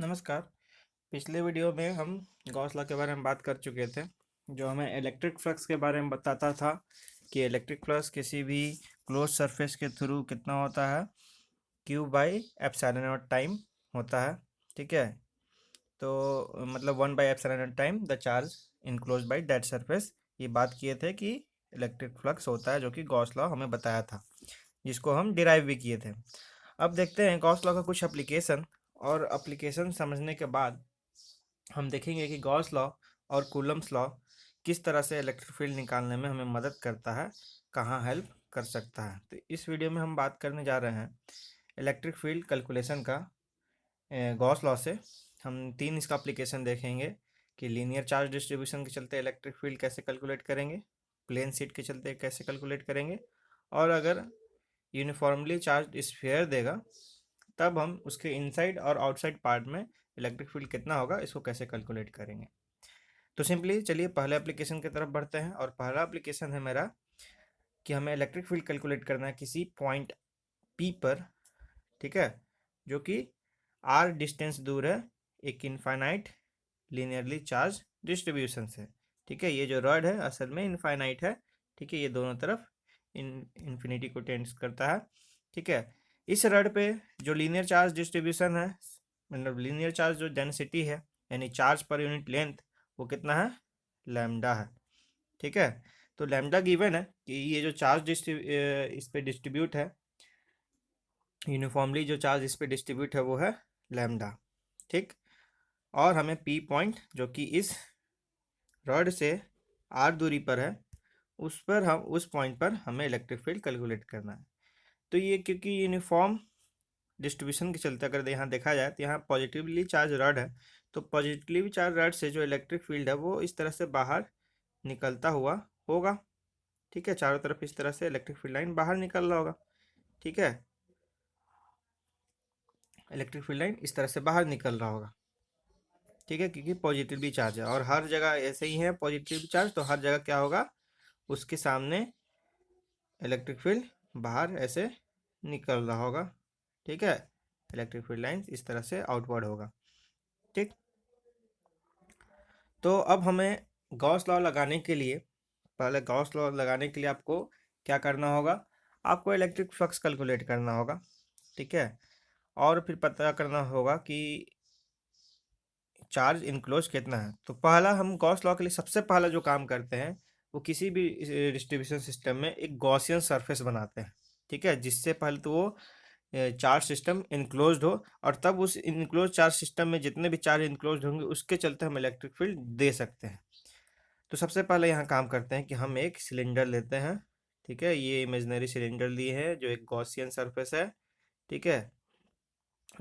नमस्कार। पिछले वीडियो में हम गॉस लॉ के बारे में बात कर चुके थे, जो हमें इलेक्ट्रिक फ्लक्स के बारे में बताता था कि इलेक्ट्रिक फ्लक्स किसी भी क्लोज सरफेस के थ्रू कितना होता है, Q by epsilon not time होता है। ठीक है, तो मतलब 1/एप्सिलॉन time the charge enclose by dead surface. ये बात किए थे कि इलेक्ट्रिक फ्लक्स होता है, जो कि गॉस लॉ हमें बताया था, जिसको हम डिराइव भी किए थे। अब देखते हैं गॉस लॉ का कुछ एप्लीकेशन, और एप्लीकेशन समझने के बाद हम देखेंगे कि गॉस लॉ और कूलम्स लॉ किस तरह से इलेक्ट्रिक फील्ड निकालने में हमें मदद करता है, कहाँ हेल्प कर सकता है। तो इस वीडियो में हम बात करने जा रहे हैं इलेक्ट्रिक फील्ड कैलकुलेशन का गॉस लॉ से। हम तीन इसका एप्लीकेशन देखेंगे कि लीनियर चार्ज डिस्ट्रीब्यूशन के चलते इलेक्ट्रिक फील्ड कैसे कैलकुलेट करेंगे, प्लेन शीट के चलते कैसे कैलकुलेट करेंगे, और अगर यूनिफॉर्मली चार्ज स्फीयर देगा तब हम उसके इनसाइड और आउटसाइड पार्ट में इलेक्ट्रिक फील्ड कितना होगा, इसको कैसे कैलकुलेट करेंगे। तो सिंपली चलिए पहले एप्लीकेशन की तरफ बढ़ते हैं, और पहला एप्लीकेशन है मेरा कि हमें इलेक्ट्रिक फील्ड कैलकुलेट करना है किसी पॉइंट पी पर। ठीक है, जो कि आर डिस्टेंस दूर है एक इनफाइनाइट लीनियरली चार्ज डिस्ट्रीब्यूशन से। ठीक है, ये जो रॉड है असल में इनफाइनाइट है। ठीक है, ये दोनों तरफ इन्फिनिटी को टेंड्स करता है। ठीक है, इस रॉड पे जो लीनियर चार्ज डिस्ट्रीब्यूशन है, मतलब लीनियर चार्ज जो डेंसिटी है, यानी चार्ज पर यूनिट लेंथ, वो कितना है, लैम्डा है। ठीक है, तो लैम्डा गिवन है कि ये जो चार्ज इस पे डिस्ट्रीब्यूट है, यूनिफॉर्मली जो चार्ज इस पे डिस्ट्रीब्यूट है वो है लैम्डा। ठीक, और हमें पी पॉइंट जो कि इस रॉड से आर दूरी पर है, उस पर हम उस पॉइंट पर हमें इलेक्ट्रिक फील्ड कैलकुलेट करना है। तो ये क्योंकि यूनिफॉर्म डिस्ट्रीब्यूशन के चलते अगर यहाँ देखा जाए तो यहाँ पॉजिटिवली चार्ज रॉड है, तो पॉजिटिवली चार्ज रॉड से जो इलेक्ट्रिक फील्ड है वो इस तरह से बाहर निकलता हुआ होगा। ठीक है, चारों तरफ इस तरह से इलेक्ट्रिक फील्ड लाइन बाहर निकल रहा होगा। ठीक है, इलेक्ट्रिक फील्ड लाइन इस तरह से बाहर निकल रहा होगा। ठीक है, क्योंकि पॉजिटिवली चार्ज है और हर जगह ऐसे ही है पॉजिटिव चार्ज, तो हर जगह क्या होगा, उसके सामने इलेक्ट्रिक फील्ड बाहर ऐसे निकल रहा होगा। ठीक है, इलेक्ट्रिक फील्ड लाइन इस तरह से आउटवर्ड होगा। ठीक, तो अब हमें गॉस लॉ लगाने के लिए, पहले गॉस लॉ लगाने के लिए आपको क्या करना होगा, आपको इलेक्ट्रिक फ्लक्स कैलकुलेट करना होगा। ठीक है, और फिर पता करना होगा कि चार्ज इनक्लोज कितना है। तो पहला हम गॉस लॉ के लिए सबसे पहला जो काम करते हैं, वो किसी भी डिस्ट्रीब्यूशन सिस्टम में एक गॉसियन सरफेस बनाते हैं। ठीक है, जिससे पहले तो वो चार्ज सिस्टम इनक्लोज्ड हो, और तब उस इनक्लोज चार्ज सिस्टम में जितने भी चार्ज इनक्लोज्ड होंगे उसके चलते हम इलेक्ट्रिक फील्ड दे सकते हैं। तो सबसे पहले यहाँ काम करते हैं कि हम एक सिलेंडर लेते हैं। ठीक है, ये इमेजिनरी सिलेंडर लिए है जो एक गॉसियन सरफेस है। ठीक है,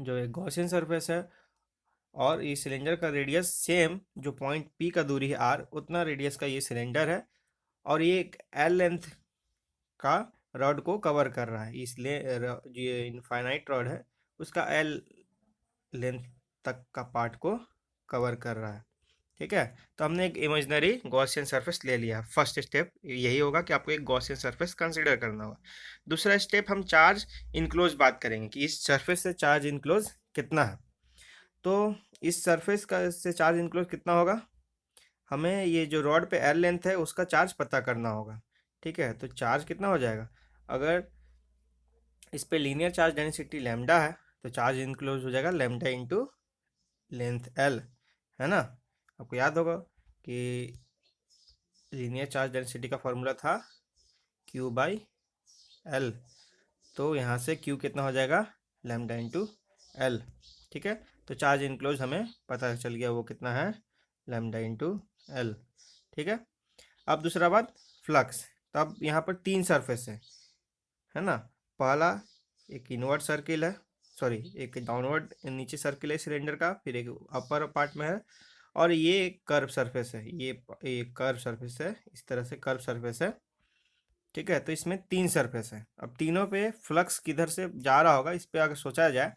जो एक गॉसियन सरफेस है, और ये सिलेंडर का रेडियस सेम जो पॉइंट पी का दूरी है आर, उतना रेडियस का ये सिलेंडर है, और ये एक एल लेंथ का रॉड को कवर कर रहा है। इसलिए जो ये इनफाइनाइट रॉड है उसका एल लेंथ तक का पार्ट को कवर कर रहा है। ठीक है, तो हमने एक इमेजिनरी गॉसियन सरफेस ले लिया। फर्स्ट स्टेप यही होगा कि आपको एक गॉसियन सरफेस कंसीडर करना होगा। दूसरा स्टेप हम चार्ज इनक्लोज बात करेंगे कि इस सरफेस से चार्ज इनक्लोज कितना है। तो इस सरफेस का से चार्ज इनक्लोज कितना होगा, हमें ये जो रॉड पे एल लेंथ है उसका चार्ज पता करना होगा। ठीक है, तो चार्ज कितना हो जाएगा, अगर इस पे लीनियर चार्ज डेंसिटी लैम्डा है, तो चार्ज इनक्लोज हो जाएगा लैम्डा इंटू लेंथ एल, है ना। आपको याद होगा कि लीनियर चार्ज डेंसिटी का फॉर्मूला था क्यू बाई एल, तो यहाँ से क्यू कितना हो जाएगा, लैम्डा इंटू एल। ठीक है, तो चार्ज इनक्लोज हमें पता चल गया वो कितना है, लैम्डा इंटू एल। ठीक है, अब दूसरा बात फ्लक्स। तो अब यहाँ पर तीन सरफेस है ना। पहला एक इनवर्ड सर्किल है, सॉरी एक डाउनवर्ड नीचे सर्किल है सिलेंडर का, फिर एक अपर पार्ट में है, और ये एक कर्व सरफेस है। ये कर्व सरफेस है, इस तरह से कर्व सरफेस है। ठीक है, तो इसमें तीन सरफेस है। अब तीनों पे फ्लक्स किधर से जा रहा होगा, इस पे अगर सोचा जाए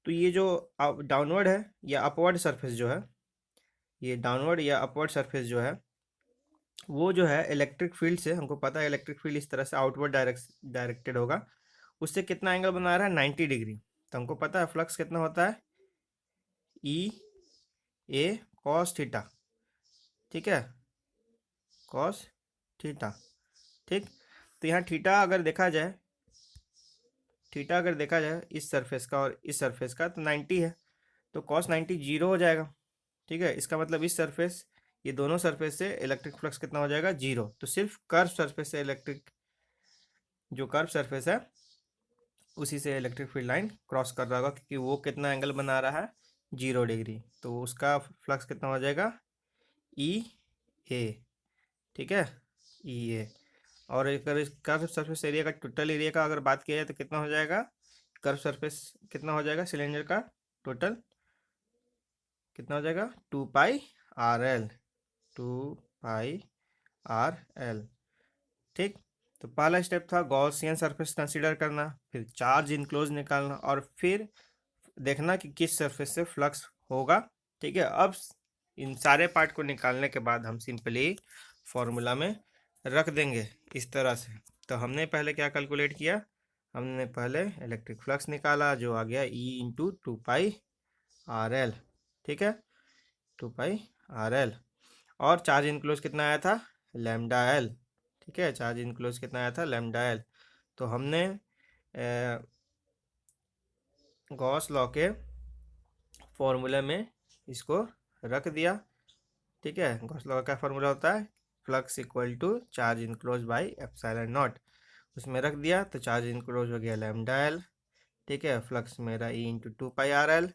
तो ये जो डाउनवर्ड है या अपवर्ड सरफेस जो है, ये डाउनवर्ड या अपवर्ड सरफेस जो है, वो जो है इलेक्ट्रिक फील्ड से, हमको पता है इलेक्ट्रिक फील्ड इस तरह से आउटवर्ड डायरेक्टेड होगा, उससे कितना एंगल बना रहा है, 90 डिग्री। तो हमको पता है फ्लक्स कितना होता है, ई ए कॉस थीटा, ठीक है, कॉस थीटा, ठीक। तो यहाँ थीटा अगर देखा जाए इस सरफेस का और इस सरफेस का तो 90 है, तो कॉस 90 जीरो हो जाएगा, ठीक है। इसका मतलब इस सरफेस, ये दोनों सरफेस से इलेक्ट्रिक फ्लक्स कितना हो जाएगा, जीरो। तो सिर्फ कर्व सरफेस से जो कर्व सरफेस है उसी से इलेक्ट्रिक फील्ड लाइन क्रॉस कर रहा होगा, क्योंकि वो कितना एंगल बना रहा है, 0 डिग्री। तो उसका फ्लक्स कितना हो जाएगा, ई ए, ठीक है, ई ए। और अगर इस कर्व सरफेस एरिया का, टोटल एरिया का अगर बात किया जाए तो कितना हो जाएगा, कर्व सरफेस कितना हो जाएगा सिलेंडर का, टोटल कितना हो जाएगा, 2 पाई आर एल, 2 पाई आर एल, ठीक। तो पहला स्टेप था गॉसियन सरफेस कंसीडर करना, फिर चार्ज इनक्लोज निकालना, और फिर देखना कि किस सरफेस से फ्लक्स होगा, ठीक है। अब इन सारे पार्ट को निकालने के बाद हम सिंपली फॉर्मूला में रख देंगे इस तरह से। तो हमने पहले क्या कैलकुलेट किया, हमने पहले इलेक्ट्रिक फ्लक्स निकाला जो आ गया ई इंटू 2 पाई आर एल, ठीक है, 2 पाई आर एल। और चार्ज इनक्लोज कितना आया था, लैम्डा एल, ठीक है, चार्ज इनक्लोज कितना आया था, लैम्डा एल। तो हमने गॉस लॉ के फॉर्मूले में इसको रख दिया, ठीक है। गॉस लॉ का फॉर्मूला होता है flux equal to charge enclose by epsilon naught, उसमें रख दिया तो चार्ज इनक्लोज हो गया लैम्डा एल, ठीक है, फ्लक्स मेरा ई इंटू 2 पाई आर एल,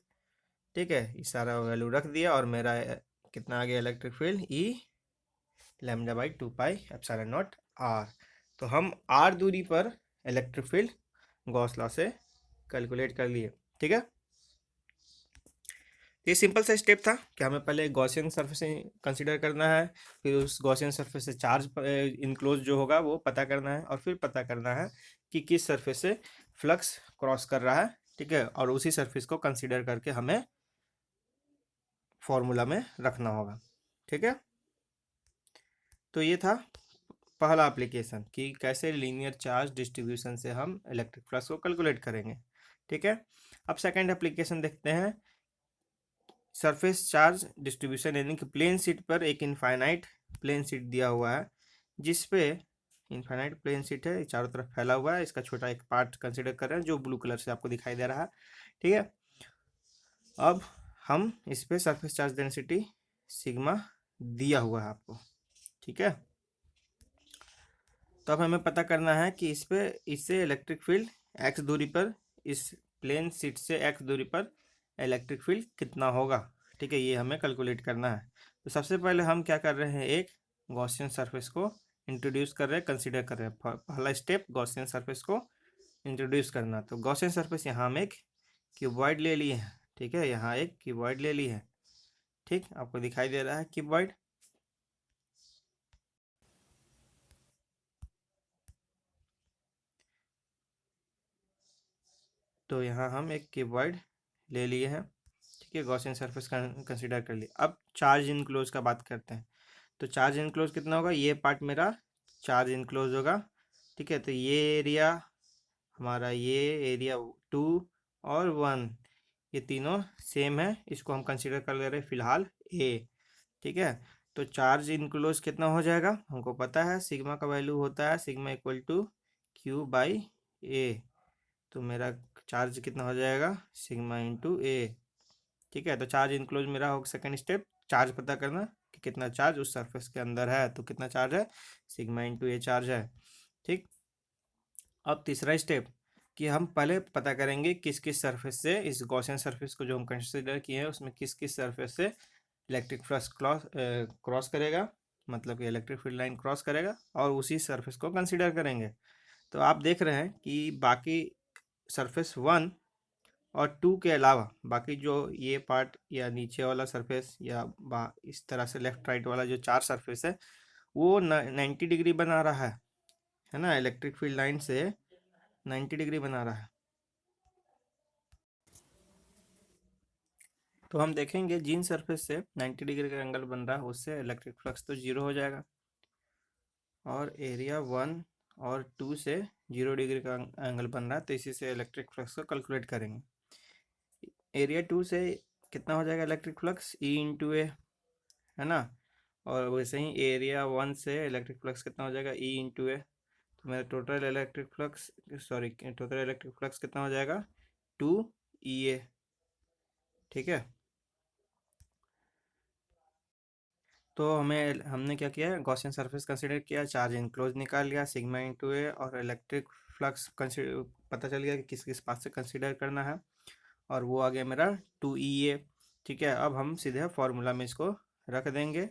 ठीक है, इस सारा वैल्यू रख दिया और मेरा कितना आ गया electric field, E lambda by 2 pi epsilon naught R. तो हम आर दूरी पर इलेक्ट्रिक फील्ड गॉस लॉ से कैलकुलेट कर लिए, ठीक है। ये सिंपल सा स्टेप था कि हमें पहले गॉसियन सरफेस कंसीडर करना है, फिर उस गॉसियन सरफेस से चार्ज इनक्लोज जो होगा वो पता करना है, और फिर पता करना है कि किस सरफेस से फ्लक्स क्रॉस कर रहा है, ठीक है, और उसी सरफेस को कंसीडर करके हमें फॉर्मूला में रखना होगा, ठीक है। तो ये था पहला एप्लीकेशन कि कैसे लीनियर चार्ज डिस्ट्रीब्यूशन से हम इलेक्ट्रिक फ्लक्स को कैलकुलेट करेंगे, ठीक है। अब सेकंड एप्लीकेशन देखते हैं, सरफेस चार्ज डिस्ट्रीब्यूशन, यानी कि प्लेन शीट पर एक इनफाइनाइट प्लेन शीट दिया हुआ है, जिस पे इनफाइनाइट प्लेन शीट है, चारों तरफ फैला हुआ है, इसका छोटा एक पार्ट कंसीडर कर रहे हैं जो ब्लू कलर से आपको दिखाई दे रहा है, ठीक है। अब हम इस पे सरफेस चार्ज डेंसिटी सिग्मा दिया हुआ है आपको, ठीक है। तो अब हमें पता करना है कि इससे इलेक्ट्रिक फील्ड एक्स दूरी पर, इस प्लेन शीट से एक्स दूरी पर इलेक्ट्रिक फील्ड कितना होगा, ठीक है, ये हमें कैलकुलेट करना है। तो सबसे पहले हम क्या कर रहे हैं, एक गॉसियन सरफेस को इंट्रोड्यूस कर रहे हैं, कंसीडर कर रहे हैं। पहला स्टेप गॉसियन सरफेस को इंट्रोड्यूस करना। तो गॉसियन सरफेस यहाँ हम एक क्यूबॉइड ले लिए हैं, ठीक है, यहाँ एक क्यूबॉइड ले ली है, ठीक, आपको दिखाई दे रहा है क्यूबॉइड। तो यहाँ हम एक क्यूबॉइड ले लिए हैं, ठीक है, गॉसियन सरफेस कंसीडर कर लिया। अब चार्ज इनक्लोज का बात करते हैं। तो चार्ज इनक्लोज कितना होगा, ये पार्ट मेरा चार्ज इनक्लोज होगा, ठीक है। तो ये एरिया हमारा, ये एरिया 2 और 1, ये तीनों सेम है, इसको हम कंसीडर कर ले रहे हैं फिलहाल ए, ठीक है। तो चार्ज इनक्लोज कितना हो जाएगा, हमको पता है सिग्मा का वैल्यू होता है sigma equal to Q by A. तो मेरा चार्ज कितना हो जाएगा, सिग्मा इंटू ए, ठीक है। तो चार्ज इनक्लोज मेरा होगा सेकंड स्टेप, चार्ज पता करना कि कितना चार्ज उस सरफेस के अंदर है, तो कितना चार्ज है, सिग्मा इंटू ए चार्ज है, ठीक। अब तीसरा स्टेप कि हम पहले पता करेंगे किस किस सरफेस से, इस गॉसियन सरफेस को जो हम कंसिडर किए हैं उसमें किस किस सरफेस से इलेक्ट्रिक फ्लक्स क्रॉस करेगा, मतलब कि इलेक्ट्रिक फील्ड लाइन क्रॉस करेगा, और उसी सरफेस को कंसिडर करेंगे। तो आप देख रहे हैं कि बाकी सरफेस 1 और 2 के अलावा बाकी जो ये पार्ट या नीचे वाला सरफेस या इस तरह से लेफ्ट राइट वाला जो 4 सरफेस है वो 90 डिग्री बना रहा है ना, इलेक्ट्रिक फील्ड लाइन से 90 डिग्री बना रहा है। तो हम देखेंगे जिन सरफेस से 90 डिग्री का एंगल बन रहा है उससे इलेक्ट्रिक फ्लक्स तो जीरो हो जाएगा, और एरिया 1 और 2 से 0 डिग्री का एंगल बन रहा है, तो इसी से इलेक्ट्रिक फ्लक्स को कैलकुलेट करेंगे। एरिया 2 से कितना हो जाएगा इलेक्ट्रिक फ्लक्स ई इंटू ए, है ना। और वैसे ही एरिया 1 से इलेक्ट्रिक फ्लक्स कितना हो जाएगा ई इंटू ए। तो मेरा total electric flux, sorry total electric flux कितना हो जाएगा 2 EA। ठीक है, तो हमने क्या किया है, गॉसियन सरफेस कंसीडर किया, चार्ज इनक्लोज निकाल लिया सिग्मा इंटू ए, और इलेक्ट्रिक फ्लक्स कंसीडर पता चल गया कि किस किस पास से कंसीडर करना है, और वो आ गया मेरा 2 EA। ठीक है, अब हम सीधे फार्मूला में इसको रख देंगे।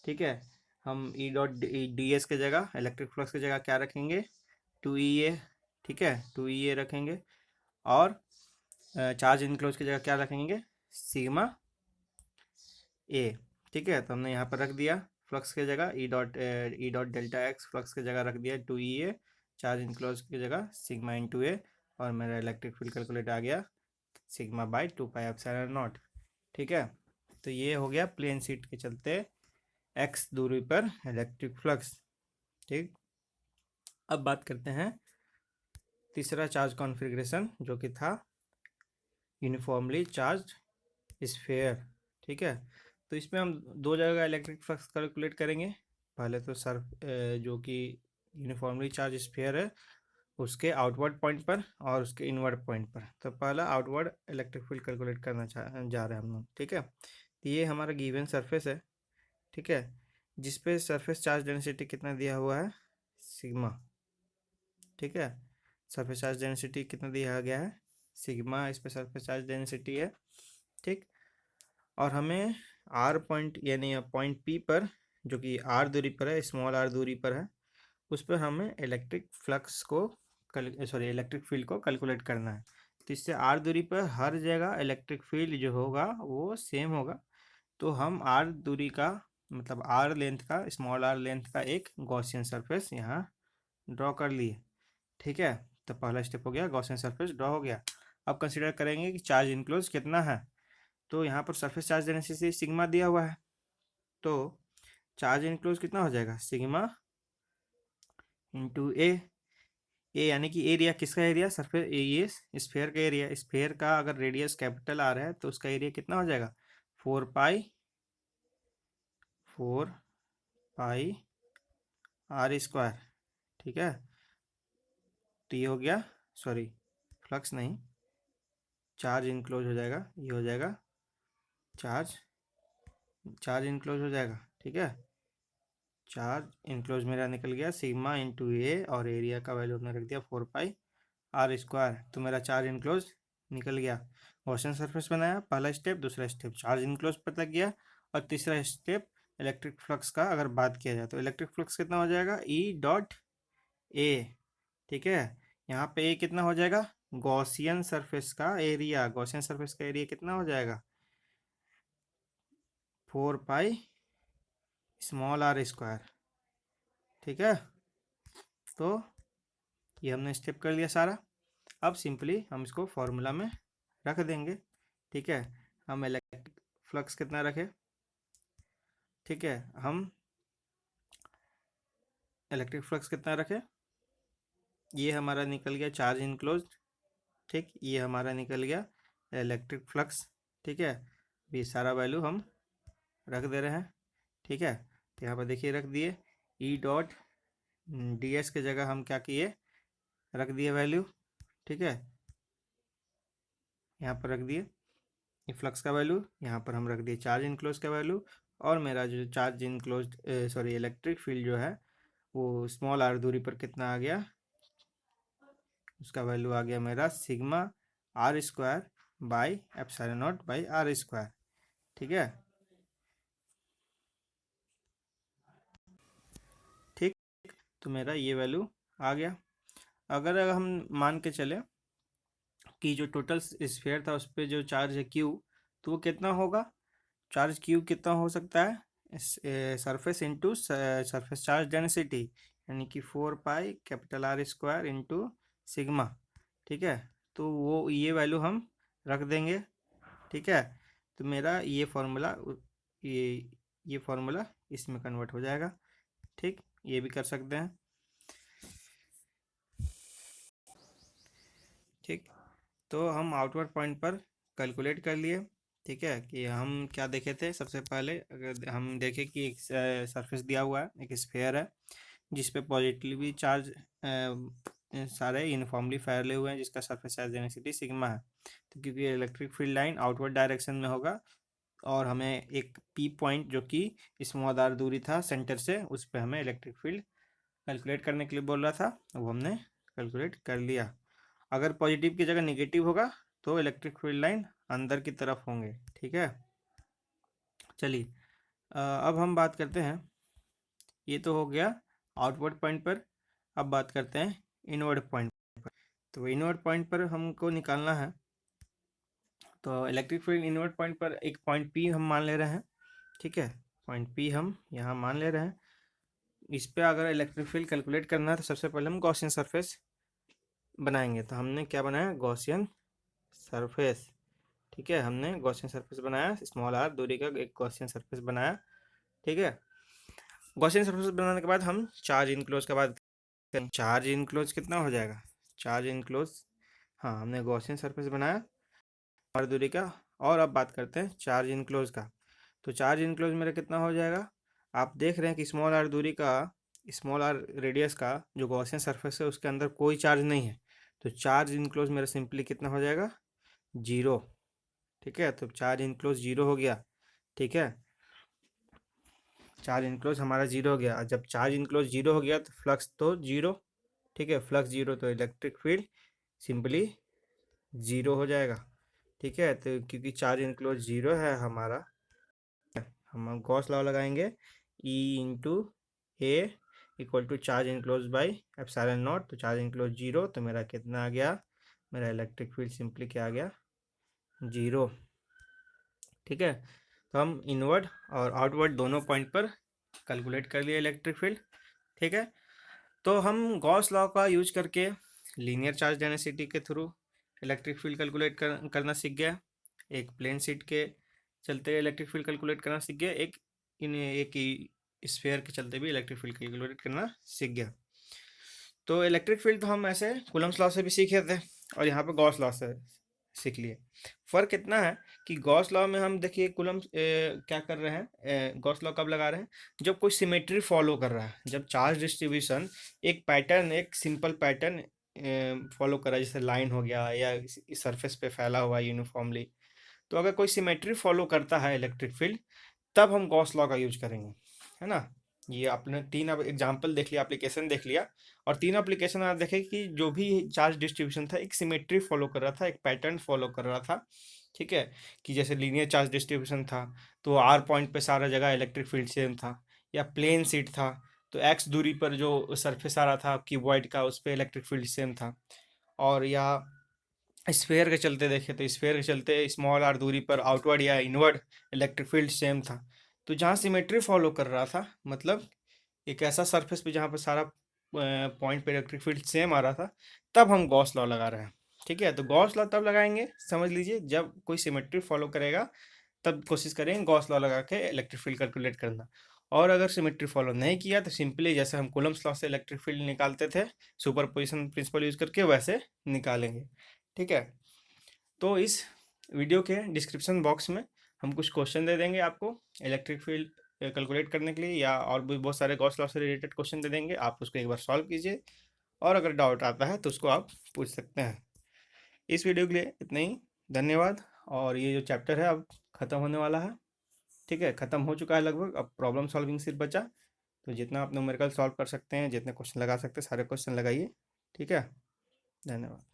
ठीक है, हम ई डॉट डी एस के जगह, इलेक्ट्रिक फ्लक्स की जगह क्या रखेंगे 2 EA। ठीक है, 2 EA रखेंगे, और चार्ज इनक्लोज की जगह क्या रखेंगे सिग्मा ए। ठीक है, तो हमने यहाँ पर रख दिया फ्लक्स की जगह E dot delta x, flux की जगह रख दिया 2 EA, चार्ज इनक्लोज की जगह सिग्मा इंटू ए, और मेरा इलेक्ट्रिक फील्ड कैलकुलेट आ गया sigma by 2 pi epsilon not. ठीक है, तो ये हो गया प्लेन शीट के चलते एक्स दूरी पर इलेक्ट्रिक फ्लक्स। ठीक, अब बात करते हैं तीसरा चार्ज कॉन्फ़िगरेशन, जो कि था यूनिफॉर्मली चार्ज स्फेयर। ठीक है, तो इसमें हम दो जगह का इलेक्ट्रिक फ्लक्स कैलकुलेट करेंगे। पहले तो जो कि यूनिफॉर्मली चार्ज स्फेयर है उसके आउटवर्ड पॉइंट पर और उसके इनवर्ड पॉइंट पर। तो पहला आउटवर्ड इलेक्ट्रिक फील्ड कैलकुलेट करना जा रहे हैं हम लोग। ठीक है, तो ये हमारा गिवन सरफेस है। ठीक है, जिस पे सरफेस चार्ज डेंसिटी कितना दिया हुआ है सिग्मा। ठीक है, सरफेस चार्ज डेंसिटी कितना दिया गया है सिग्मा, इस पे सरफेस चार्ज डेंसिटी है। ठीक, और हमें आर पॉइंट यानी पॉइंट पी पर, जो कि आर दूरी पर है, स्मॉल आर दूरी पर है, उस पर हमें इलेक्ट्रिक फ्लक्स को सॉरी इलेक्ट्रिक फील्ड को कैलकुलेट करना है। तो इससे आर दूरी पर हर जगह इलेक्ट्रिक फील्ड जो होगा वो सेम होगा। तो हम आर दूरी का मतलब आर लेंथ का, स्मॉल आर लेंथ का एक गॉसियन सरफेस यहाँ ड्रॉ कर लिए। ठीक है, तो पहला स्टेप हो गया, गॉसियन सरफेस ड्रॉ हो गया। अब कंसिडर करेंगे कि चार्ज इनक्लोज कितना है। तो यहाँ पर सरफेस चार्ज देने से सिग्मा दिया हुआ है, तो चार्ज इनक्लोज कितना हो जाएगा सिग्मा इंटू ए। ए यानी कि एरिया, किसका एरिया सरफेस, ये स्फेयर का एरिया। स्फेयर का अगर रेडियस कैपिटल आर है तो उसका एरिया कितना हो जाएगा 4 पाई ठीक है, तो ये हो गया, सॉरी फ्लक्स नहीं, चार्ज इनक्लोज हो जाएगा, ये हो जाएगा चार्ज, चार्ज इनक्लोज हो जाएगा। ठीक है, चार्ज इनक्लोज मेरा निकल गया सिग्मा इंटू ए, और एरिया का वैल्यू हमने रख दिया 4 पाई आर स्क्वायर। तो मेरा चार्ज इनक्लोज निकल गया। गॉसियन सरफेस बनाया, पहला स्टेप, दूसरा स्टेप चार्ज इनक्लोज पता किया, और तीसरा स्टेप इलेक्ट्रिक फ्लक्स का अगर बात किया जाए तो इलेक्ट्रिक फ्लक्स कितना हो जाएगा ई डॉट ए। ठीक है, यहाँ पे ए कितना हो जाएगा गॉसियन सरफेस का एरिया, गॉसियन सरफेस का एरिया कितना हो जाएगा 4 पाई स्मॉल आर स्क्वायर। ठीक है, तो ये हमने स्टेप कर लिया सारा। अब सिंपली हम इसको फॉर्मूला में रख देंगे। ठीक है, हम इलेक्ट्रिक फ्लक्स कितना रखें, ठीक है, हम इलेक्ट्रिक फ्लक्स कितना रखें, ये हमारा निकल गया चार्ज इनक्लोज। ठीक, ये हमारा निकल गया इलेक्ट्रिक फ्लक्स। ठीक है, ये सारा वैल्यू हम रख दे रहे हैं। ठीक है, तो यहाँ पर देखिए रख दिए ई डॉट डी एस की जगह हम क्या किए रख दिए वैल्यू। ठीक है, यहाँ पर रख दिए ये फ्लक्स का वैल्यू, यहाँ पर हम रख दिए चार्ज इनक्लोज का वैल्यू, और मेरा जो charge enclose sorry electric field जो है वो स्मॉल आर दूरी पर कितना आ गया, उसका वैल्यू आ गया मेरा sigma R square by epsilon naught by R square. ठीक है, ठीक, तो मेरा ये वैल्यू आ गया। अगर हम मान के चले कि जो टोटल स्फीयर था उस पर जो चार्ज है क्यू, तो वो कितना होगा, चार्ज क्यू कितना हो सकता है surface into surface charge density, यानी कि 4 pi capital R square into sigma. ठीक है, तो वो ये वैल्यू हम रख देंगे। ठीक है, तो मेरा ये ये फार्मूला इसमें कन्वर्ट हो जाएगा। ठीक, ये भी कर सकते हैं। ठीक, तो हम आउटवर्ड पॉइंट पर कैलकुलेट कर लिए। ठीक है, कि हम क्या देखे थे सबसे पहले, अगर हम देखें कि एक सरफेस दिया हुआ है, एक स्फेयर है जिस पे पॉजिटिवली चार्ज सारे यूनिफॉर्मली फैले हुए हैं, जिसका सरफेस चार्ज डेंसिटी सिग्मा है। तो क्योंकि electric field line outward direction में होगा और हमें एक पी पॉइंट जो कि स्मॉल आर दूरी था सेंटर से, उस पर हमें इलेक्ट्रिक फील्ड कैलकुलेट करने के लिए बोल रहा था, वो हमने कैलकुलेट कर लिया। अगर पॉजिटिव की जगह निगेटिव होगा तो इलेक्ट्रिक फील्ड लाइन अंदर की तरफ होंगे। ठीक है, चलिए अब हम बात करते हैं, ये तो हो गया आउटवर्ड पॉइंट पर। अब बात करते हैं इनवर्ड पॉइंट पर। तो इनवर्ड पॉइंट पर हमको निकालना है, तो इलेक्ट्रिक फील्ड इनवर्ड पॉइंट पर एक पॉइंट पी हम मान ले रहे हैं। ठीक है, पॉइंट पी हम यहाँ मान ले रहे हैं। इस पे अगर इलेक्ट्रिक फील्ड कैलकुलेट करना है तो सबसे पहले हम गॉसियन सरफेस बनाएंगे। तो हमने क्या बनाया, गॉसियन सरफेस। ठीक है, हमने गॉसियन सरफेस बनाया, स्मॉल आर दूरी का एक गॉसियन सरफेस बनाया। ठीक है, गॉसियन सरफेस बनाने के बाद हम चार्ज इनक्लोज के बाद, चार्ज इनक्लोज कितना हो जाएगा, चार्ज इनक्लोज, हाँ हमने गॉसियन सरफेस बनाया और दूरी का। और अब बात करते हैं चार्ज इनक्लोज का। तो चार्ज इनक्लोज मेरा कितना हो जाएगा, आप देख रहे हैं कि स्मॉल आर दूरी का, स्मॉल आर रेडियस का जो गॉसियन सरफेस है उसके अंदर कोई चार्ज नहीं है, तो चार्ज इनक्लोज मेरा सिंपली कितना हो जाएगा, जीरो। ठीक है, तो चार्ज इनक्लोज जीरो हो गया। ठीक है, चार्ज इनक्लोज हमारा जीरो हो गया। जब चार्ज इनक्लोज जीरो हो गया तो फ्लक्स तो जीरो। ठीक है, फ्लक्स जीरो तो इलेक्ट्रिक फील्ड सिंपली जीरो हो जाएगा। ठीक है, तो क्योंकि चार्ज इनक्लोज जीरो है हमारा, हम गॉस लॉ लगाएंगे, E into A equal to charge enclose by epsilon naught. तो चार्ज इनक्लोज जीरो, तो मेरा कितना आ गया, मेरा इलेक्ट्रिक फील्ड सिंपली क्या आ गया, जीरो। ठीक है, तो हम इनवर्ड और आउटवर्ड दोनों पॉइंट पर कैलकुलेट कर लिए इलेक्ट्रिक फील्ड। ठीक है, तो हम गॉस लॉ का यूज करके लीनियर चार्ज डेंसिटी के थ्रू इलेक्ट्रिक फील्ड कैलकुलेट करना सीख गया। एक प्लेन शीट के चलते इलेक्ट्रिक फील्ड कैलकुलेट करना सीख गया, एक स्फेयर के चलते भी इलेक्ट्रिक फील्ड कैलकुलेट करना सीख गया। तो इलेक्ट्रिक फील्ड तो हम ऐसे कूलम्स लॉ से भी सीखे थे और यहाँ पे गॉस लॉ से सीख लिए। फ़र्क इतना है कि गॉस लॉ में हम देखिए कूलम्स क्या कर रहे हैं, गॉस लॉ कब लगा रहे हैं, जब कोई सिमेट्री फॉलो कर रहा है, जब चार्ज डिस्ट्रीब्यूशन एक पैटर्न, एक सिंपल पैटर्न फॉलो कर रहा है, जैसे लाइन हो गया या सरफेस पे फैला हुआ है यूनिफॉर्मली। तो अगर कोई सिमेट्री फॉलो करता है इलेक्ट्रिक फील्ड, तब हम गॉस लॉ का यूज करेंगे, है ना। ये आपने तीन अब एग्जाम्पल देख लिया, एप्लीकेशन देख लिया, और तीनों एप्लीकेशन आप देखें कि जो भी चार्ज डिस्ट्रीब्यूशन था एक सिमेट्री फॉलो कर रहा था, एक पैटर्न फॉलो कर रहा था। ठीक है, कि जैसे लीनियर चार्ज डिस्ट्रीब्यूशन था तो आर पॉइंट पे सारा जगह इलेक्ट्रिक फील्ड सेम था, या प्लेन शीट था तो एक्स दूरी पर जो सरफेस आ रहा था क्यूबॉइड का उस पर इलेक्ट्रिक फील्ड सेम था। और या स्फेयर के चलते देखें तो स्फेयर के चलते स्मॉल आर दूरी पर आउटवर्ड या इनवर्ड इलेक्ट्रिक फील्ड सेम था। तो जहाँ सिमेट्री फॉलो कर रहा था, मतलब एक ऐसा सरफेस पे जहाँ पर सारा पॉइंट पे इलेक्ट्रिक फील्ड सेम आ रहा था, तब हम गॉस लॉ लगा रहे हैं। ठीक है, तो गॉस लॉ तब लगाएंगे, समझ लीजिए, जब कोई सिमेट्री फॉलो करेगा तब कोशिश करेंगे गॉस लॉ लगा के इलेक्ट्रिक फील्ड कैलकुलेट करना। और अगर सिमेट्री फॉलो नहीं किया तो सिंपली जैसे हम कूलम्स लॉ से इलेक्ट्रिक फील्ड निकालते थे सुपरपोजिशन प्रिंसिपल यूज करके, वैसे निकालेंगे। ठीक है, तो इस वीडियो के डिस्क्रिप्शन बॉक्स में हम कुछ क्वेश्चन दे देंगे आपको इलेक्ट्रिक फील्ड कैलकुलेट करने के लिए, या और भी बहुत सारे गॉस लॉ से रिलेटेड क्वेश्चन दे देंगे, आप उसको एक बार सॉल्व कीजिए, और अगर डाउट आता है तो उसको आप पूछ सकते हैं। इस वीडियो के लिए इतना ही, धन्यवाद। और ये जो चैप्टर है अब ख़त्म होने वाला है। ठीक है, ख़त्म हो चुका है लगभग, अब प्रॉब्लम सॉल्विंग सिर्फ बचा। तो जितना आप न्यूमेरिकल सॉल्व कर सकते हैं, जितने क्वेश्चन लगा सकते हैं, सारे क्वेश्चन लगाइए। ठीक है, धन्यवाद।